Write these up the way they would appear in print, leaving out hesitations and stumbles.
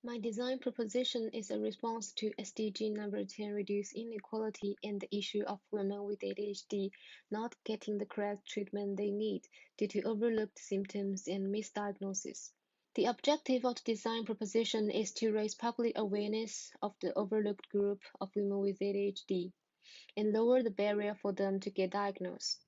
My design proposition is a response to SDG number 10 reduce inequality and the issue of women with ADHD not getting the correct treatment they need due to overlooked symptoms and misdiagnosis. The objective of the design proposition is to raise public awareness of the overlooked group of women with ADHD and lower the barrier for them to get diagnosed.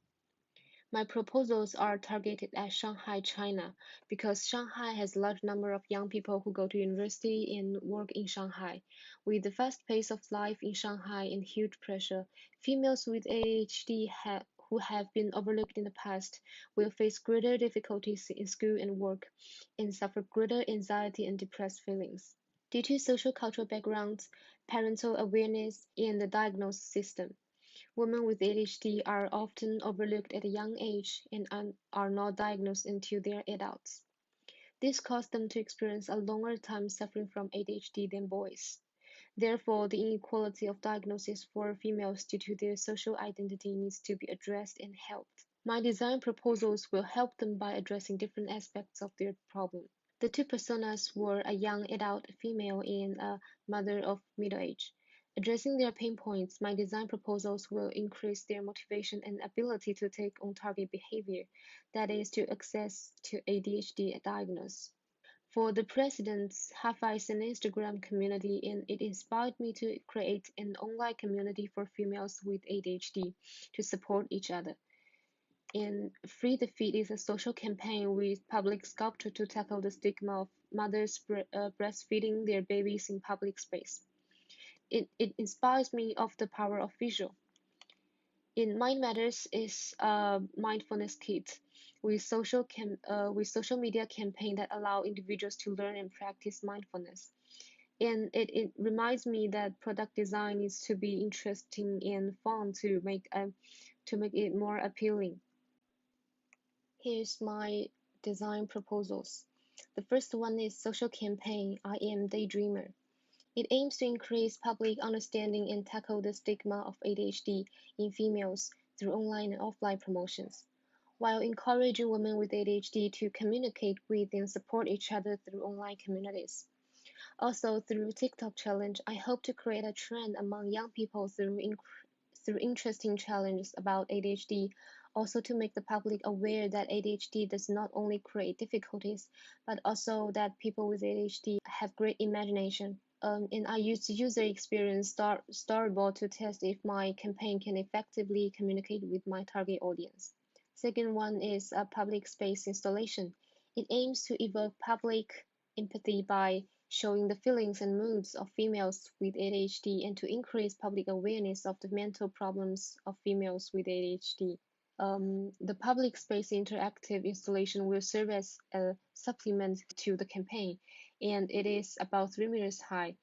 My proposals are targeted at Shanghai, China, because Shanghai has a large number of young people who go to university and work in Shanghai. With the fast pace of life in Shanghai and huge pressure, females with ADHD who have been overlooked in the past will face greater difficulties in school and work, and suffer greater anxiety and depressed feelings. Due to social cultural backgrounds, parental awareness, and the diagnosis system, women with ADHD are often overlooked at a young age and are not diagnosed until they are adults. This causes them to experience a longer time suffering from ADHD than boys. Therefore, the inequality of diagnosis for females due to their social identity needs to be addressed and helped. My design proposals will help them by addressing different aspects of their problem. The two personas were a young adult female and a mother of middle age. Addressing their pain points, my design proposals will increase their motivation and ability to take on target behavior, that is, to access to ADHD diagnosis. For the president's Hafi is an Instagram community and it inspired me to create an online community for females with ADHD to support each other. And Free the Feed is a social campaign with public sculpture to tackle the stigma of mothers breastfeeding their babies in public space. It inspires me of the power of visual. In Mind Matters is a mindfulness kit with social media campaign that allow individuals to learn and practice mindfulness. And it reminds me that product design needs to be interesting and fun to make it more appealing. Here's my design proposals. The first one is social campaign I Am Daydreamer. It aims to increase public understanding and tackle the stigma of ADHD in females through online and offline promotions, while encouraging women with ADHD to communicate with and support each other through online communities. Also, through TikTok challenge, I hope to create a trend among young people through interesting challenges about ADHD, also to make the public aware that ADHD does not only create difficulties, but also that people with ADHD have great imagination. And I used user experience storyboard to test if my campaign can effectively communicate with my target audience. Second one is a public space installation. It aims to evoke public empathy by showing the feelings and moods of females with ADHD and to increase public awareness of the mental problems of females with ADHD. The public space interactive installation will serve as a supplement to the campaign, and it is about 3 meters high,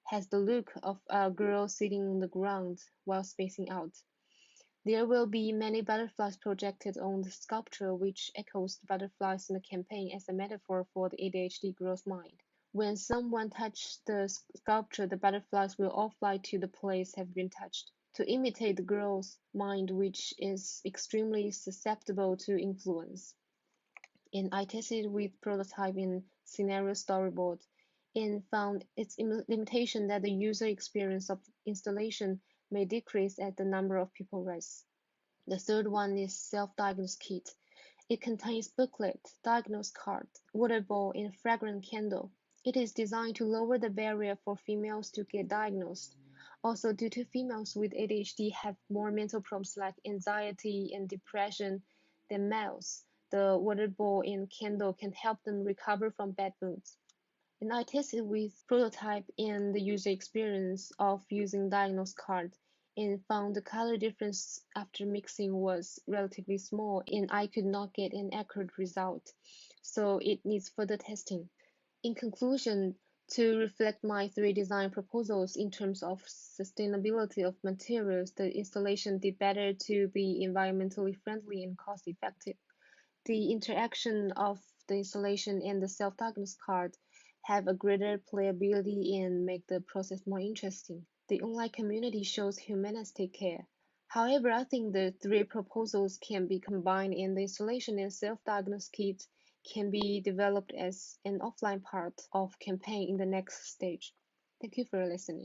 has the look of a girl sitting on the ground while spacing out. There will be many butterflies projected on the sculpture, which echoes the butterflies in the campaign as a metaphor for the ADHD girl's mind. When someone touches the sculpture, the butterflies will all fly to the place have been touched, to imitate the girl's mind, which is extremely susceptible to influence. And I tested with prototype in scenario storyboard and found its limitation that the user experience of installation may decrease as the number of people rise. The third one is self-diagnose kit. It contains booklet, diagnose card, water bottle, and fragrant candle. It is designed to lower the barrier for females to get diagnosed. Also, due to females with ADHD have more mental problems like anxiety and depression than males, the water bottle and candle can help them recover from bad moods. And I tested with prototype and the user experience of using diagnose card and found the color difference after mixing was relatively small and I could not get an accurate result. So it needs further testing. In conclusion, to reflect my three design proposals in terms of sustainability of materials, the installation did better to be environmentally friendly and cost effective. The interaction of the installation and the self-diagnosis card have a greater playability and make the process more interesting. The online community shows humanistic care. However, I think the three proposals can be combined in the installation and self-diagnosis kit can be developed as an offline part of campaign in the next stage. Thank you for listening.